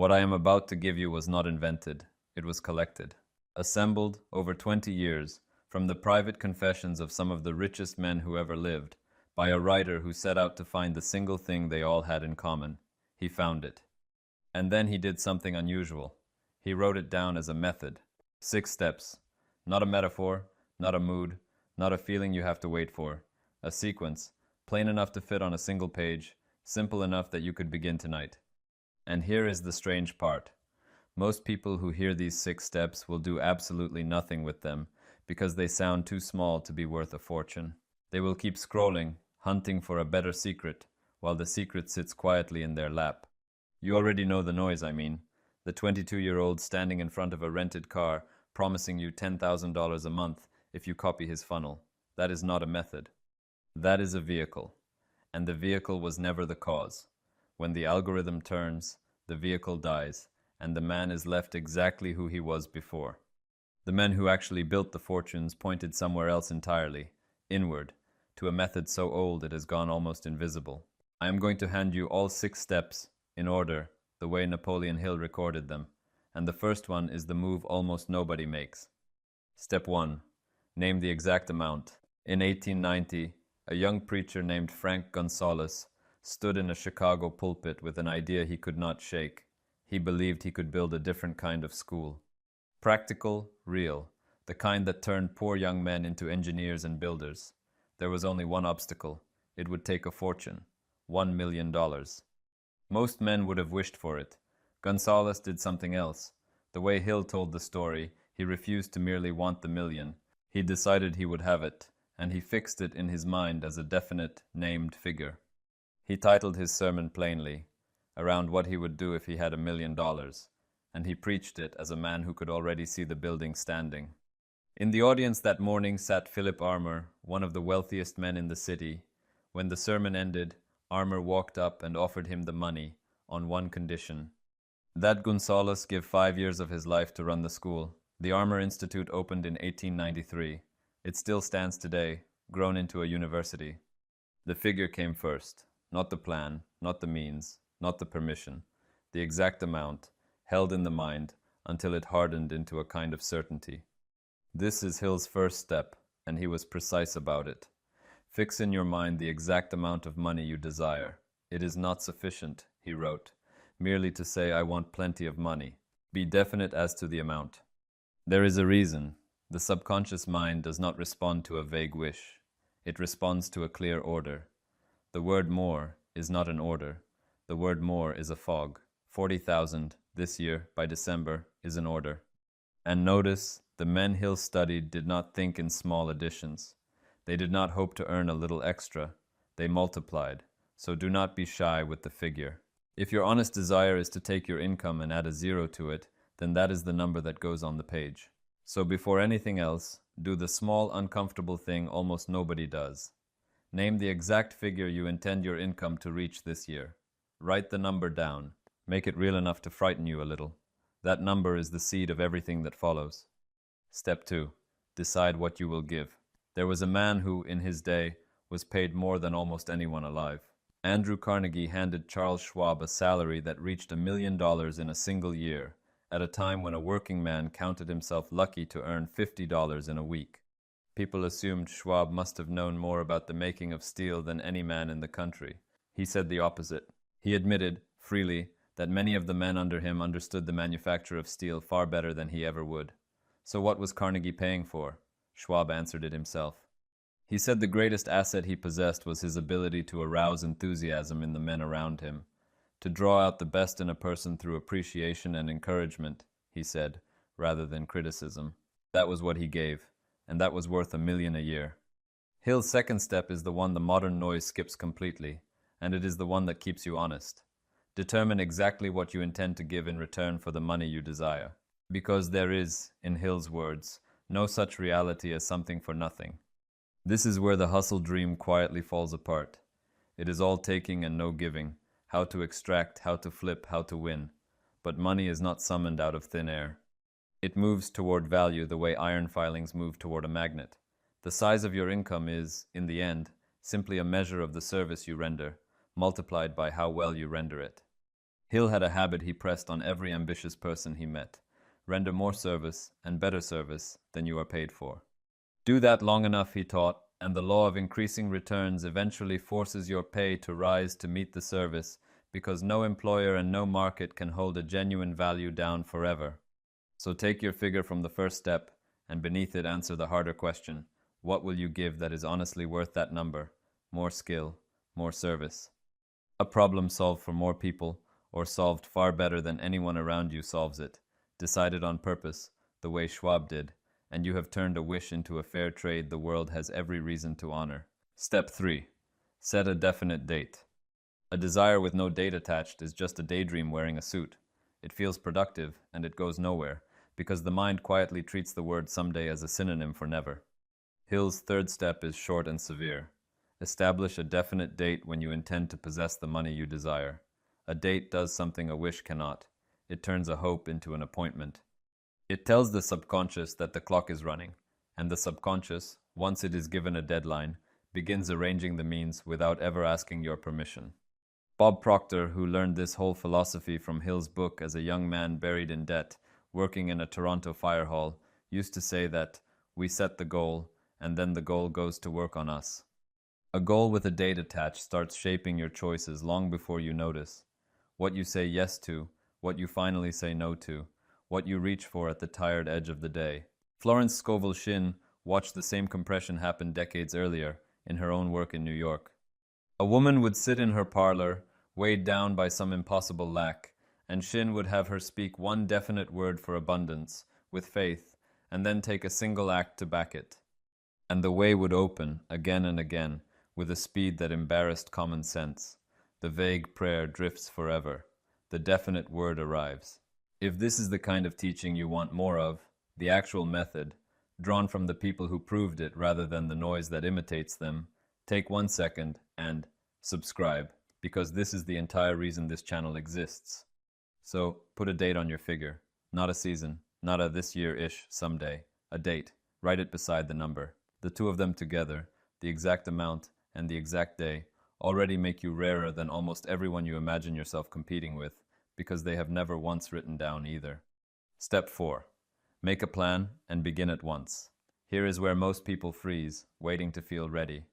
What I am about to give you was not invented, it was collected, assembled over 20 years from the private confessions of some of the richest men who ever lived, by a writer who set out to find the single thing they all had in common. He found it. And then he did something unusual. He wrote it down as a method. 6 steps. Not a metaphor, not a mood, not a feeling you have to wait for. A sequence, plain enough to fit on a single page, simple enough that you could begin tonight. And here is the strange part. Most people who hear these 6 steps will do absolutely nothing with them because they sound too small to be worth a fortune. They will keep scrolling, hunting for a better secret, while the secret sits quietly in their lap. You already know the noise, I mean. The 22-year-old standing in front of a rented car promising you $10,000 a month if you copy his funnel. That is not a method. That is a vehicle. And the vehicle was never the cause. When the algorithm turns, the vehicle dies, and the man is left exactly who he was before. The men who actually built the fortunes pointed somewhere else entirely, inward, to a method so old it has gone almost invisible. I am going to hand you all 6 steps, in order, the way Napoleon Hill recorded them, and the first one is the move almost nobody makes. Step 1. Name the exact amount. In 1890, a young preacher named Frank Gonzalez stood in a Chicago pulpit with an idea he could not shake. He believed he could build a different kind of school. Practical, real, the kind that turned poor young men into engineers and builders. There was only one obstacle. It would take a fortune. $1 million. Most men would have wished for it. Gonzalez did something else. The way Hill told the story, he refused to merely want the million. He decided he would have it, and he fixed it in his mind as a definite, named figure. He titled his sermon plainly, around what he would do if he had $1 million, and he preached it as a man who could already see the building standing. In the audience that morning sat Philip Armour, one of the wealthiest men in the city. When the sermon ended, Armour walked up and offered him the money, on one condition. That Gonzalez give 5 years of his life to run the school. The Armour Institute opened in 1893. It still stands today, grown into a university. The figure came first, not the plan, not the means, not the permission, the exact amount, held in the mind until it hardened into a kind of certainty. This is Hill's first step, and he was precise about it. Fix in your mind the exact amount of money you desire. It is not sufficient, he wrote, merely to say I want plenty of money. Be definite as to the amount. There is a reason. The subconscious mind does not respond to a vague wish. It responds to a clear order. The word more is not an order. The word more is a fog. 40,000 this year by December is an order. And notice, the men Hill studied did not think in small additions. They did not hope to earn a little extra. They multiplied. So do not be shy with the figure. If your honest desire is to take your income and add a 0 to it, then that is the number that goes on the page. So before anything else, do the small, uncomfortable thing almost nobody does. Name the exact figure you intend your income to reach this year. Write the number down. Make it real enough to frighten you a little. That number is the seed of everything that follows. Step 2. Decide what you will give. There was a man who, in his day, was paid more than almost anyone alive. Andrew Carnegie handed Charles Schwab a salary that reached $1 million in a single year, at a time when a working man counted himself lucky to earn $50 in a week. People assumed Schwab must have known more about the making of steel than any man in the country. He said the opposite. He admitted, freely, that many of the men under him understood the manufacture of steel far better than he ever would. So what was Carnegie paying for? Schwab answered it himself. He said the greatest asset he possessed was his ability to arouse enthusiasm in the men around him, to draw out the best in a person through appreciation and encouragement, he said, rather than criticism. That was what he gave, and that was worth $1 million a year. Hill's second step is the one the modern noise skips completely, and it is the one that keeps you honest. Determine exactly what you intend to give in return for the money you desire, because there is, in Hill's words, no such reality as something for nothing. This is where the hustle dream quietly falls apart. It is all taking and no giving, how to extract, how to flip, how to win. But money is not summoned out of thin air. It moves toward value the way iron filings move toward a magnet. The size of your income is, in the end, simply a measure of the service you render, multiplied by how well you render it. Hill had a habit he pressed on every ambitious person he met. Render more service and better service than you are paid for. Do that long enough, he taught, and the law of increasing returns eventually forces your pay to rise to meet the service, because no employer and no market can hold a genuine value down forever. So take your figure from the first step, and beneath it answer the harder question: what will you give that is honestly worth that number? More skill, more service. A problem solved for more people, or solved far better than anyone around you solves it, decided on purpose, the way Schwab did, and you have turned a wish into a fair trade the world has every reason to honor. Step 3. Set a definite date. A desire with no date attached is just a daydream wearing a suit. It feels productive, and it goes nowhere, because the mind quietly treats the word someday as a synonym for never. Hill's third step is short and severe. Establish a definite date when you intend to possess the money you desire. A date does something a wish cannot. It turns a hope into an appointment. It tells the subconscious that the clock is running, and the subconscious, once it is given a deadline, begins arranging the means without ever asking your permission. Bob Proctor, who learned this whole philosophy from Hill's book as a young man buried in debt, working in a Toronto fire hall, used to say that we set the goal, and then the goal goes to work on us. A goal with a date attached starts shaping your choices long before you notice. What you say yes to, what you finally say no to, what you reach for at the tired edge of the day. Florence Scovel Shinn watched the same compression happen decades earlier in her own work in New York. A woman would sit in her parlor, weighed down by some impossible lack, and Shinn would have her speak one definite word for abundance, with faith, and then take a single act to back it. And the way would open, again and again, with a speed that embarrassed common sense. The vague prayer drifts forever. The definite word arrives. If this is the kind of teaching you want more of, the actual method, drawn from the people who proved it rather than the noise that imitates them, take 1 second and subscribe, because this is the entire reason this channel exists. So, put a date on your figure. Not a season, not a this year-ish someday. A date. Write it beside the number. The two of them together, the exact amount and the exact day, already make you rarer than almost everyone you imagine yourself competing with, because they have never once written down either. Step 4. Make a plan and begin at once. Here is where most people freeze, waiting to feel ready.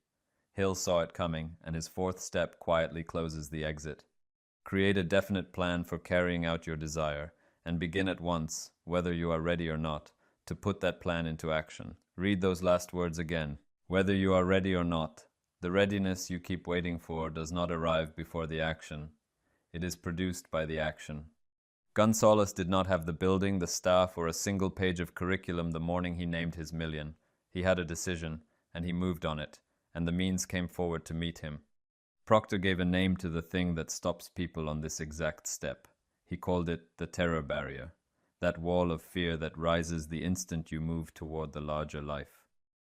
Hill saw it coming, and his fourth step quietly closes the exit. Create a definite plan for carrying out your desire, and begin at once, whether you are ready or not, to put that plan into action. Read those last words again. Whether you are ready or not, the readiness you keep waiting for does not arrive before the action. It is produced by the action. Gonzalez did not have the building, the staff, or a single page of curriculum the morning he named his million. He had a decision, and he moved on it, and the means came forward to meet him. Proctor gave a name to the thing that stops people on this exact step. He called it the terror barrier, that wall of fear that rises the instant you move toward the larger life.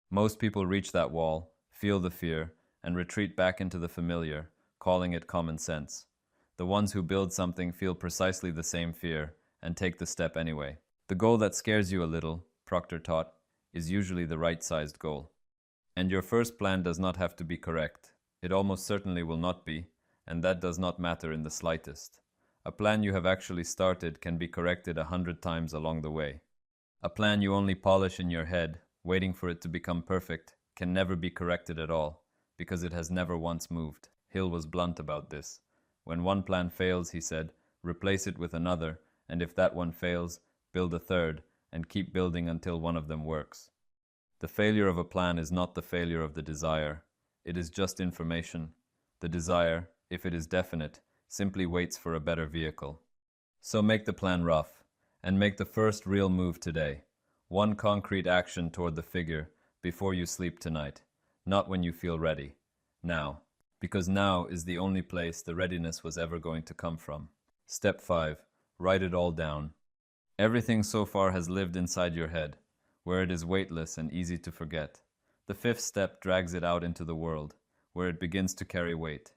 Most people reach that wall, feel the fear, and retreat back into the familiar, calling it common sense. The ones who build something feel precisely the same fear, and take the step anyway. The goal that scares you a little, Proctor taught, is usually the right-sized goal. And your first plan does not have to be correct. It almost certainly will not be, and that does not matter in the slightest. A plan you have actually started can be corrected 100 times along the way. A plan you only polish in your head, waiting for it to become perfect, can never be corrected at all, because it has never once moved. Hill was blunt about this. When one plan fails, he said, replace it with another, and if that one fails, build a third, and keep building until one of them works. The failure of a plan is not the failure of the desire. It is just information. The desire, if it is definite, simply waits for a better vehicle. So make the plan rough, and make the first real move today. One concrete action toward the figure before you sleep tonight, not when you feel ready. Now. Because now is the only place the readiness was ever going to come from. Step 5. Write it all down. Everything so far has lived inside your head, where it is weightless and easy to forget. The 5th step drags it out into the world, where it begins to carry weight.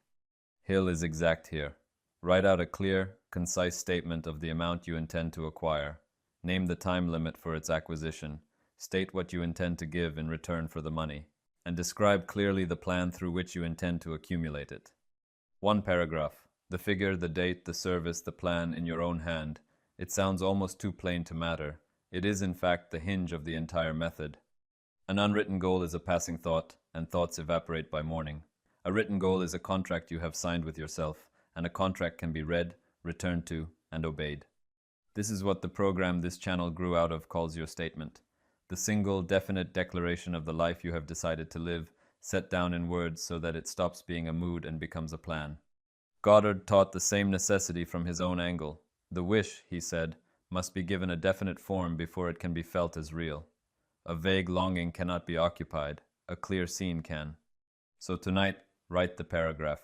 Hill is exact here. Write out a clear, concise statement of the amount you intend to acquire. Name the time limit for its acquisition. State what you intend to give in return for the money, and describe clearly the plan through which you intend to accumulate it. 1 paragraph. The figure, the date, the service, the plan in your own hand. It sounds almost too plain to matter. It is, in fact, the hinge of the entire method. An unwritten goal is a passing thought, and thoughts evaporate by morning. A written goal is a contract you have signed with yourself, and a contract can be read, returned to, and obeyed. This is what the program this channel grew out of calls your statement. The single, definite declaration of the life you have decided to live, set down in words so that it stops being a mood and becomes a plan. Goddard taught the same necessity from his own angle. The wish, he said, must be given a definite form before it can be felt as real. A vague longing cannot be occupied, a clear scene can. So tonight, write the paragraph.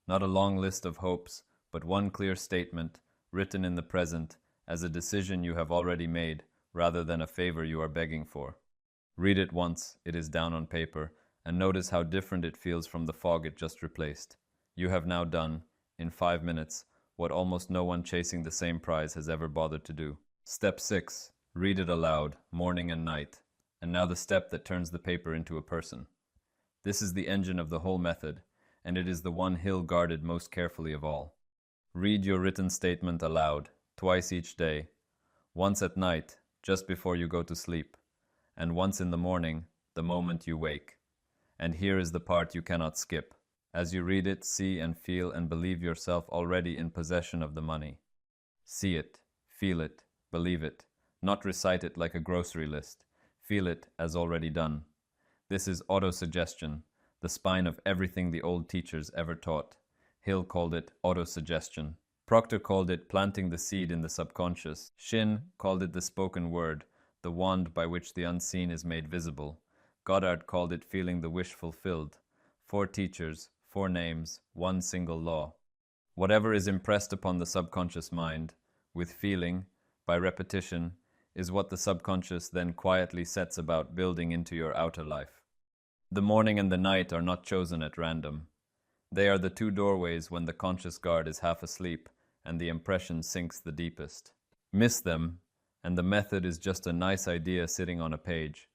Not a long list of hopes, but one clear statement, written in the present, as a decision you have already made, rather than a favor you are begging for. Read it once, it is down on paper, and notice how different it feels from the fog it just replaced. You have now done, in 5 minutes, what almost no one chasing the same prize has ever bothered to do. Step 6. Read it aloud, morning and night. And now the step that turns the paper into a person. This is the engine of the whole method, and it is the one Hill guarded most carefully of all. Read your written statement aloud, twice each day, once at night, just before you go to sleep, and once in the morning, the moment you wake. And here is the part you cannot skip. As you read it, see and feel and believe yourself already in possession of the money. See it, feel it, believe it, not recite it like a grocery list. Feel it as already done. This is autosuggestion, the spine of everything the old teachers ever taught. Hill called it autosuggestion. Proctor called it planting the seed in the subconscious. Shinn called it the spoken word, the wand by which the unseen is made visible. Goddard called it feeling the wish fulfilled. 4 teachers, 4 names, one single law. Whatever is impressed upon the subconscious mind, with feeling, by repetition, is what the subconscious then quietly sets about building into your outer life. The morning and the night are not chosen at random. They are the 2 doorways when the conscious guard is half asleep and the impression sinks the deepest. Miss them, and the method is just a nice idea sitting on a page.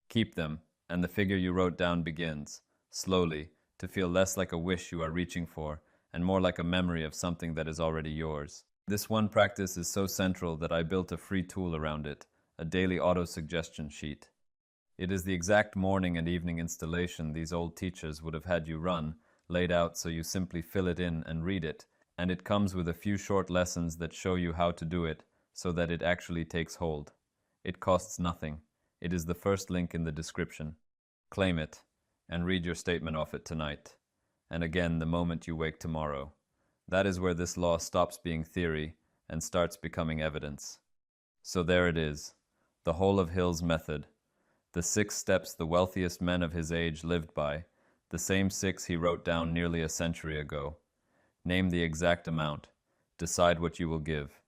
Keep them, and the figure you wrote down begins, slowly, to feel less like a wish you are reaching for, and more like a memory of something that is already yours. This one practice is so central that I built a free tool around it, a daily auto-suggestion sheet. It is the exact morning and evening installation these old teachers would have had you run, laid out so you simply fill it in and read it, and it comes with a few short lessons that show you how to do it so that it actually takes hold. It costs nothing. It is the first link in the description. Claim it, and read your statement off it tonight, and again the moment you wake tomorrow. That is where this law stops being theory and starts becoming evidence. So there it is, the whole of Hill's method. The 6 steps the wealthiest men of his age lived by, the same 6 he wrote down nearly a century ago. Name the exact amount. Decide what you will give.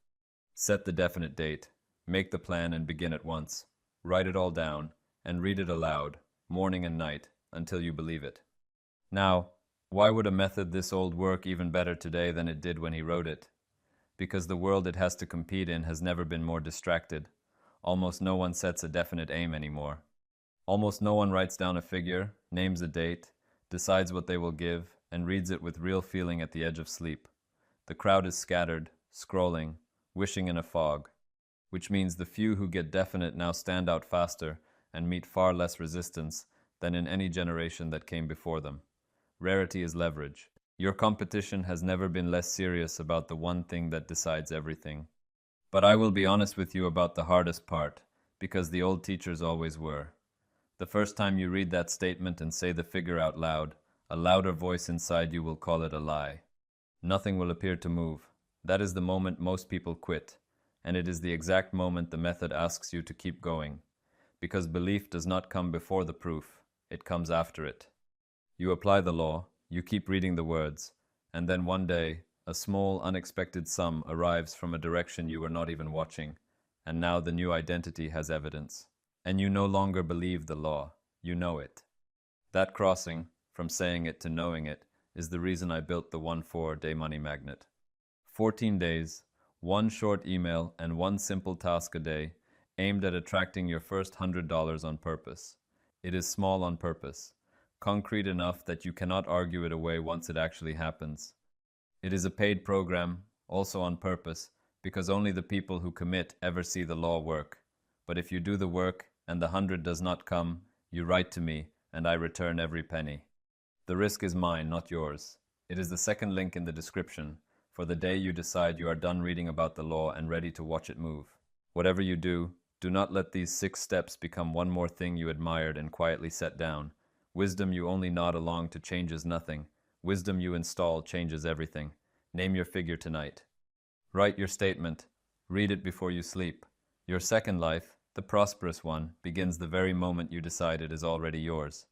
Set the definite date. Make the plan and begin at once. Write it all down and read it aloud, morning and night, until you believe it. Now, why would a method this old work even better today than it did when he wrote it? Because the world it has to compete in has never been more distracted. Almost no one sets a definite aim anymore. Almost no one writes down a figure, names a date, decides what they will give, and reads it with real feeling at the edge of sleep. The crowd is scattered, scrolling, wishing in a fog, which means the few who get definite now stand out faster and meet far less resistance than in any generation that came before them. Rarity is leverage. Your competition has never been less serious about the one thing that decides everything. But I will be honest with you about the hardest part, because the old teachers always were. The first time you read that statement and say the figure out loud, a louder voice inside you will call it a lie. Nothing will appear to move. That is the moment most people quit, and it is the exact moment the method asks you to keep going, because belief does not come before the proof, it comes after it. You apply the law, you keep reading the words, and then one day, a small, unexpected sum arrives from a direction you were not even watching, and now the new identity has evidence. And you no longer believe the law, you know it. That crossing, from saying it to knowing it, is the reason I built the 1-4-day money magnet. 14 days, 1 short email, and 1 simple task a day, aimed at attracting your first $100 on purpose. It is small on purpose. Concrete enough that you cannot argue it away once it actually happens. It is a paid program, also on purpose, because only the people who commit ever see the law work. But if you do the work and the 100 does not come, you write to me, and I return every penny. The risk is mine, not yours. It is the second link in the description, for the day you decide you are done reading about the law and ready to watch it move. Whatever you do not let these 6 steps become one more thing you admired and quietly set down. Wisdom you only nod along to changes nothing. Wisdom you install changes everything. Name your figure tonight. Write your statement. Read it before you sleep. Your second life, the prosperous one, begins the very moment you decide it is already yours.